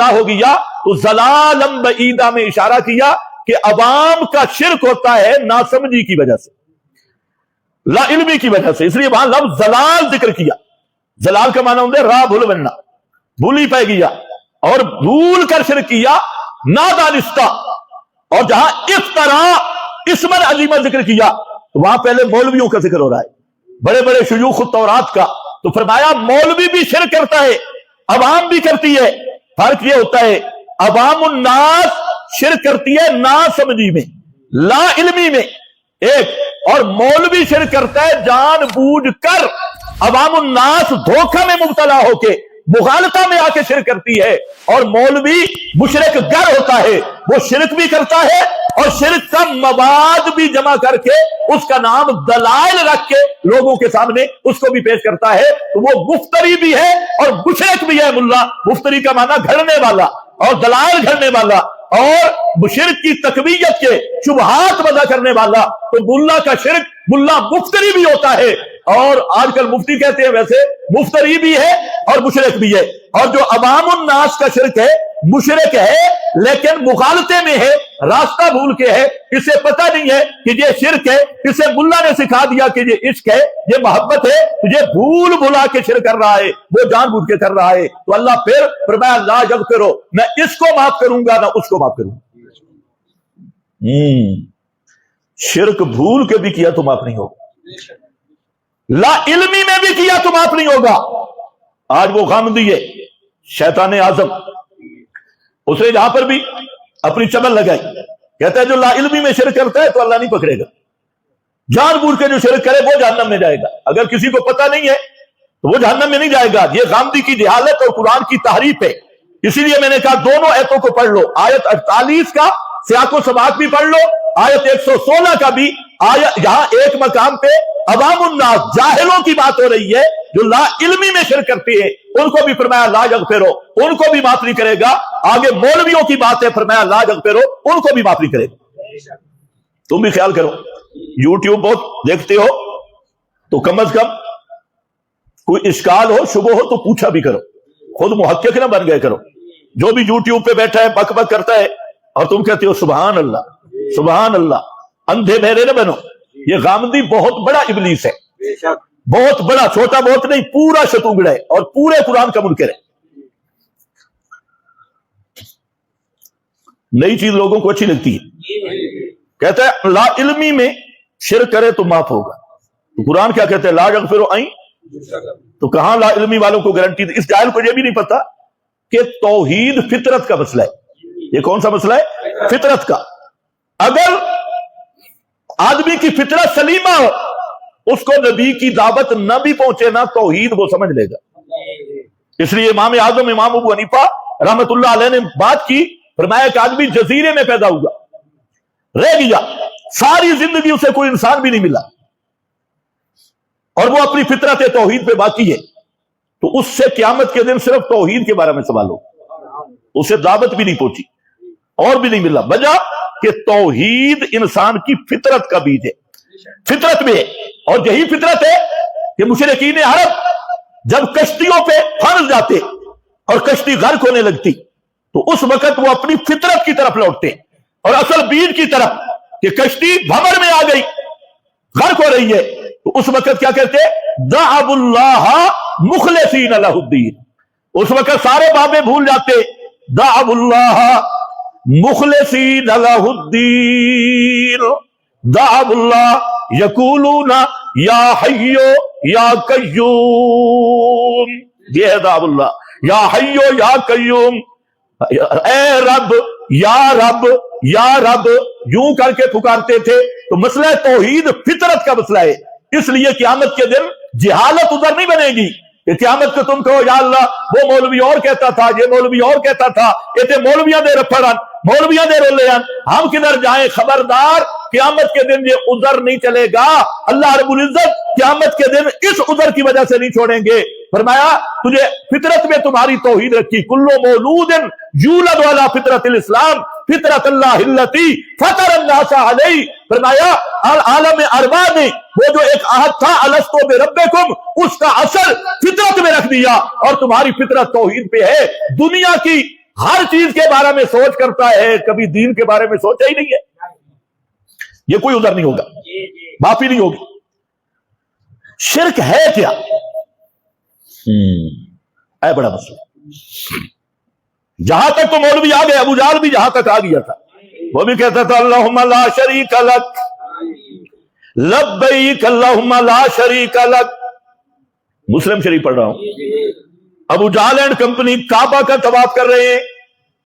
مبتلا ہو گیا تو ضلالم بعیدہ میں اشارہ کیا کہ عوام کا شرک ہوتا ہے ناسمجھی کی وجہ سے، لا علمی کی وجہ سے، اس لیے وہاں لفظ ضلال ذکر کیا۔ ضلال کا معنی ہوتا ہے راہ بھول بننا، بھولی پہ گیا اور بھول کر شرک کیا نادانستہ۔ اور جہاں افترا اسم عظیمہ ذکر کیا تو وہاں پہلے مولویوں کا ذکر ہو رہا ہے، بڑے بڑے شیوخ التورات کا، تو فرمایا مولوی بھی شرک کرتا ہے، عوام بھی کرتی ہے۔ فرق یہ ہوتا ہے عوام الناس شرک کرتی ہے نا سمجھی میں، لا علمی میں ایک، اور مولوی شرک کرتا ہے جان بوجھ کر، عوام الناس دھوکہ میں مبتلا ہو کے مغالطہ میں آ کے شرک کرتی ہے، اور مولوی مشرک گر ہوتا ہے، وہ شرک بھی کرتا ہے اور شرک کا مواد بھی جمع کر کے اس کا نام دلائل رکھ کے لوگوں کے سامنے اس کو بھی پیش کرتا ہے، تو وہ مفتری بھی ہے اور مشرک بھی ہے۔ ملا مفتری کا معنی گھڑنے والا اور دلائل گھڑنے والا اور شرک کی تقویت کے شبہات وضع کرنے والا، تو ملا کا شرک ملا مفتری بھی ہوتا ہے، اور آج کل مفتی کہتے ہیں ویسے مفتری بھی ہے اور مشرک بھی ہے۔ اور جو عوام الناس کا شرک ہے مشرک ہے لیکن مغالطے میں ہے، راستہ بھول کے ہے، اسے پتہ نہیں ہے کہ یہ شرک ہے، اسے ملا نے سکھا دیا کہ یہ عشق ہے، یہ محبت ہے، یہ بھول بھلا کے شرک کر رہا ہے، وہ جان بوجھ کے کر رہا ہے، تو اللہ پھر فرمایا لا یغفرو، میں اس کو معاف کروں گا نہ اس کو معاف کروں گا۔ شرک بھول کے بھی کیا تو معاف نہیں ہوگا، لا علمی میں بھی کیا تو معاف نہیں ہوگا۔ آج وہ غم دیے شیطان اعظم، اس نے جہاں پر بھی اپنی چمن لگائی، کہتا ہے جو لا علمی میں شرک کرتا ہے تو اللہ نہیں پکڑے گا، جان بوجھ کے جو شرک کرے وہ جہنم میں جائے گا، اگر کسی کو پتہ نہیں ہے تو وہ جہنم میں نہیں جائے گا۔ یہ غامدی کی جہالت اور قرآن کی تحریف ہے، اسی لیے میں نے کہا دونوں آیتوں کو پڑھ لو، آیت 48 کا سیاق و سباق بھی پڑھ لو، آیت 116 کا بھی۔ یہاں ایک مقام پہ عوام الناس جاہلوں کی بات ہو رہی ہے جو لا علمی میں شرک کرتے ہیں، ان کو بھی فرمایا لا یغفرو، ان کو بھی معاف نہیں کرے گا۔ آگے مولویوں کی بات ہے، فرمایا لا یغفرو، ان کو بھی معاف نہیں کرے گا۔ تم بھی خیال کرو، یوٹیوب بہت دیکھتے ہو تو کم از کم کوئی اشکال ہو شبہ ہو تو پوچھا بھی کرو، خود محقق نہ بن گئے کرو۔ جو بھی یوٹیوب پہ بیٹھا ہے بک بک کرتا ہے اور تم کہتے ہو سبحان اللہ سبحان اللہ، اندھے بہرے نہ بنو۔ یہ غامدی بہت بڑا ابلیس ہے، بہت بڑا، چھوٹا بہت نہیں، پورا شتونگڑ ہے اور پورے قرآن کا منکر ہے۔ نئی چیز لوگوں کو اچھی لگتی ہے، کہتا ہے لا علمی میں شرک کرے تو معاف ہوگا، تو قرآن کیا کہتے ہیں لا یغفر آئیں، تو کہاں لا علمی والوں کو گارنٹی دی؟ اس جاہل کو یہ بھی نہیں پتا کہ توحید فطرت کا مسئلہ ہے۔ یہ کون سا مسئلہ ہے؟ فطرت کا۔ اگر آدمی کی فطرت سلیمہ ہو، اس کو نبی کی دعوت نہ بھی پہنچے نا توحید وہ سمجھ لے گا۔ اس لیے امام اعظم امام ابو حنیفہ رحمت اللہ علیہ نے بات کی، فرمایا کہ آدمی جزیرے میں پیدا ہوا، رہ گیا، ساری زندگی اسے کوئی انسان بھی نہیں ملا، اور وہ اپنی فطرت توحید پہ باقی ہے، تو اس سے قیامت کے دن صرف توحید کے بارے میں سوال ہو، اسے دعوت بھی نہیں پہنچی اور بھی نہیں ملا۔ وجہ کہ توحید انسان کی فطرت کا بیج ہے، فطرت میں ہے، اور یہی فطرت ہے کہ مشرکین عرب جب کشتیوں پہ پھنس جاتے اور کشتی غرق ہونے لگتی تو اس وقت وہ اپنی فطرت کی طرف لوٹتے اور اصل بیج کی طرف، کہ کشتی بھمر میں آ گئی، غرق ہو رہی ہے، تو اس وقت کیا کہتے؟ دعوا اللہ مخلصین لہ الدین۔ اس وقت سارے بابے بھول جاتے، دعوا اللہ مخلصین لہ الدین، دعوا اللہ یقولون یا حیو یا قیوم۔ یہ ہے دعوا اللہ، یا حیو یا قیوم، اے رب یا رب یا رب، یوں کر کے پکارتے تھے۔ تو مسئلہ توحید فطرت کا مسئلہ ہے، اس لیے قیامت کے دن جہالت ادھر نہیں بنے گی کہ قیامت کو تم کہو یا اللہ وہ مولوی اور کہتا تھا، یہ مولوی اور کہتا تھا، یہ تے مولویاں دے رپھڑن، مولویاں دے رولےان، ہم کدھر جائیں؟ خبردار، قیامت کے دن یہ عذر نہیں چلے گا۔ اللہ رب العزت قیامت کے دن اس عذر کی وجہ سے نہیں چھوڑیں گے۔ فرمایا تجھے فطرت میں تمہاری توحید رکھی، کل مولود یولد علی فطرت الاسلام فطرت اللہ التی فطر الناس علیہ۔ فرمایا عالم ارواح نے وہ جو ایک عہد تھا الستو بربکم، اس کا اثر فطرت میں رکھ دیا، اور تمہاری فطرت توحید پہ ہے۔ دنیا کی ہر چیز کے بارے میں سوچ کرتا ہے، کبھی دین کے بارے میں سوچا ہی نہیں ہے، یہ کوئی عذر نہیں ہوگا، معافی نہیں ہوگی۔ شرک ہے کیا؟ اے بڑا مسئلہ۔ جہاں تک تو مولوی آ گئے، ابو جہل بھی جہاں تک آ گیا تھا، وہ بھی کہتا تھا اللہم لا شریک لک لبیک اللہم لا شریک لک۔ مسلم شریف پڑھ رہا ہوں۔ ابو جہل اینڈ کمپنی کعبہ کا طواف کر رہے ہیں،